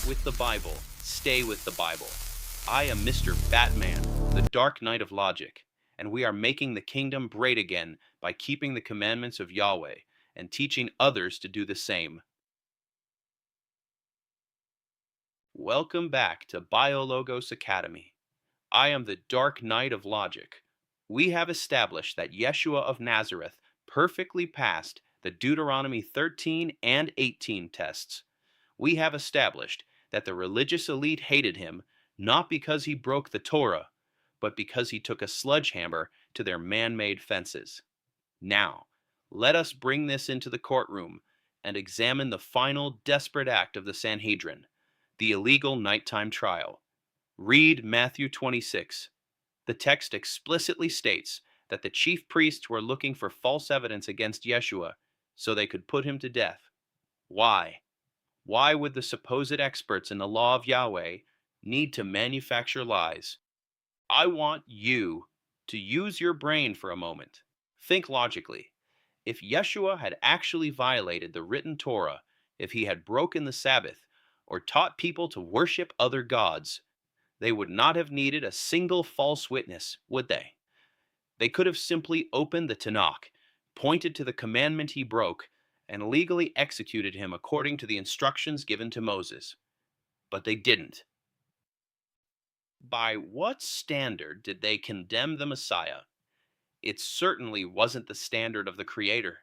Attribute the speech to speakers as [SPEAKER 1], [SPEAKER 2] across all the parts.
[SPEAKER 1] with the Bible, stay with the Bible. I am Mr. Batman, the Dark Knight of Logic, and we are making the kingdom great again by keeping the commandments of Yahweh and teaching others to do the same. Welcome back to BioLogos Academy. I am the Dark Knight of Logic. We have established that Yeshua of Nazareth perfectly passed the Deuteronomy 13 and 18 tests. We have established that the religious elite hated him not because he broke the Torah, but because he took a sledgehammer to their man-made fences. Now, let us bring this into the courtroom and examine the final desperate act of the Sanhedrin, the illegal nighttime trial. Read Matthew 26. The text explicitly states that the chief priests were looking for false evidence against Yeshua so they could put him to death. Why? Why would the supposed experts in the law of Yahweh need to manufacture lies? I want you to use your brain for a moment. Think logically. If Yeshua had actually violated the written Torah, if he had broken the Sabbath, or taught people to worship other gods, they would not have needed a single false witness, would they? They could have simply opened the Tanakh, pointed to the commandment he broke, and legally executed him according to the instructions given to Moses. But they didn't. By what standard did they condemn the Messiah? It certainly wasn't the standard of the Creator.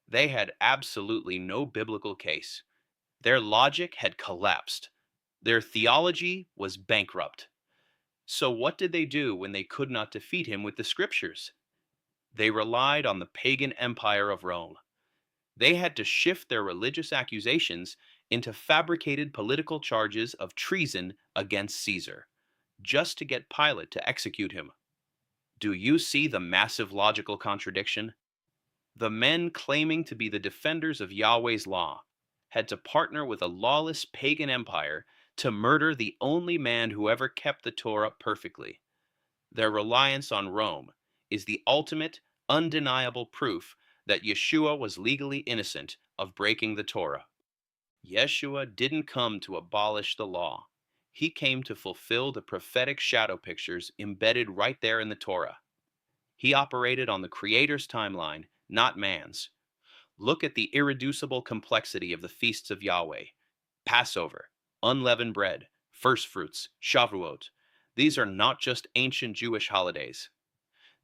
[SPEAKER 1] They had absolutely no biblical case. Their logic had collapsed. Their theology was bankrupt. So what did they do when they could not defeat him with the scriptures? They relied on the pagan empire of Rome. They had to shift their religious accusations into fabricated political charges of treason against Caesar, just to get Pilate to execute him. Do you see the massive logical contradiction? The men claiming to be the defenders of Yahweh's law had to partner with a lawless pagan empire to murder the only man who ever kept the Torah perfectly. Their reliance on Rome is the ultimate, undeniable proof that Yeshua was legally innocent of breaking the Torah. Yeshua didn't come to abolish the law. He came to fulfill the prophetic shadow pictures embedded right there in the Torah. He operated on the Creator's timeline, not man's. Look at the irreducible complexity of the Feasts of Yahweh. Passover, unleavened bread, first fruits, Shavuot. These are not just ancient Jewish holidays.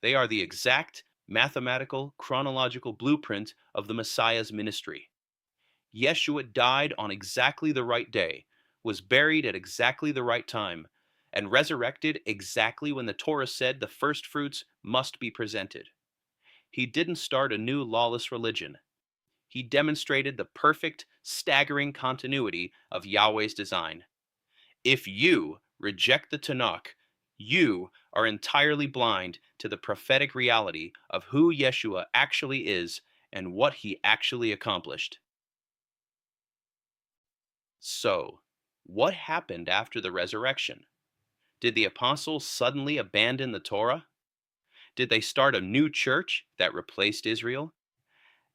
[SPEAKER 1] They are the exact mathematical, chronological blueprint of the Messiah's ministry. Yeshua died on exactly the right day, was buried at exactly the right time, and resurrected exactly when the Torah said the first fruits must be presented. He didn't start a new lawless religion. He demonstrated the perfect, staggering continuity of Yahweh's design. If you reject the Tanakh, you are entirely blind to the prophetic reality of who Yeshua actually is and what he actually accomplished. So, what happened after the resurrection? Did the apostles suddenly abandon the Torah? Did they start a new church that replaced Israel?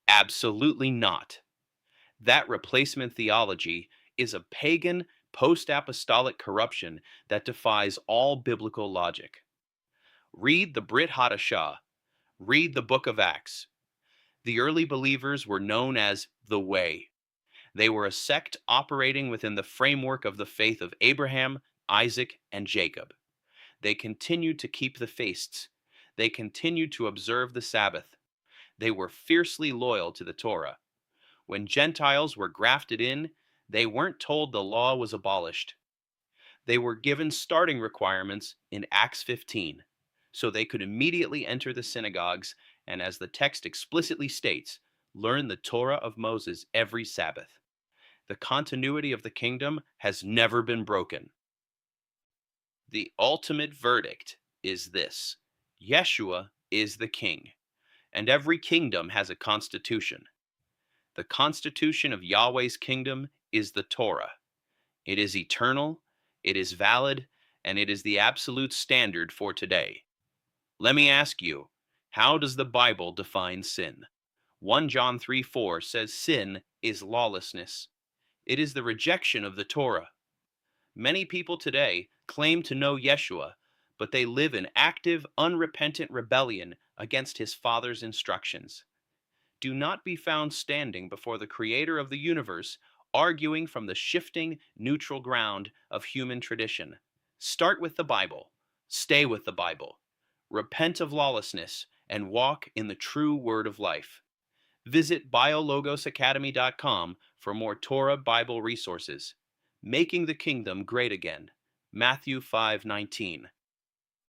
[SPEAKER 1] Absolutely not. That replacement theology is a pagan, post-apostolic corruption that defies all biblical logic. Read the Brit Hadasha. Read the book of Acts. The early believers were known as the Way. They were a sect operating within the framework of the faith of Abraham, Isaac, and Jacob. They continued to keep the feasts. They continued to observe the Sabbath. They were fiercely loyal to the Torah. When Gentiles were grafted in, they weren't told the law was abolished. They were given starting requirements in Acts 15, so they could immediately enter the synagogues and, as the text explicitly states, learn the Torah of Moses every Sabbath. The continuity of the kingdom has never been broken. The ultimate verdict is this: Yeshua is the king, and every kingdom has a constitution. The constitution of Yahweh's kingdom is the Torah. It is eternal, it is valid, and it is the absolute standard for today. Let me ask you, how does the Bible define sin? 1 John 3:4 says sin is lawlessness. It is the rejection of the Torah. Many people today claim to know Yeshua, but they live in active, unrepentant rebellion against his Father's instructions. Do not be found standing before the Creator of the universe, arguing from the shifting, neutral ground of human tradition. Start with the Bible, stay with the Bible, repent of lawlessness, and walk in the true word of life. Visit biologosacademy.com for more Torah Bible resources. Making the Kingdom Great Again, Matthew 5:19.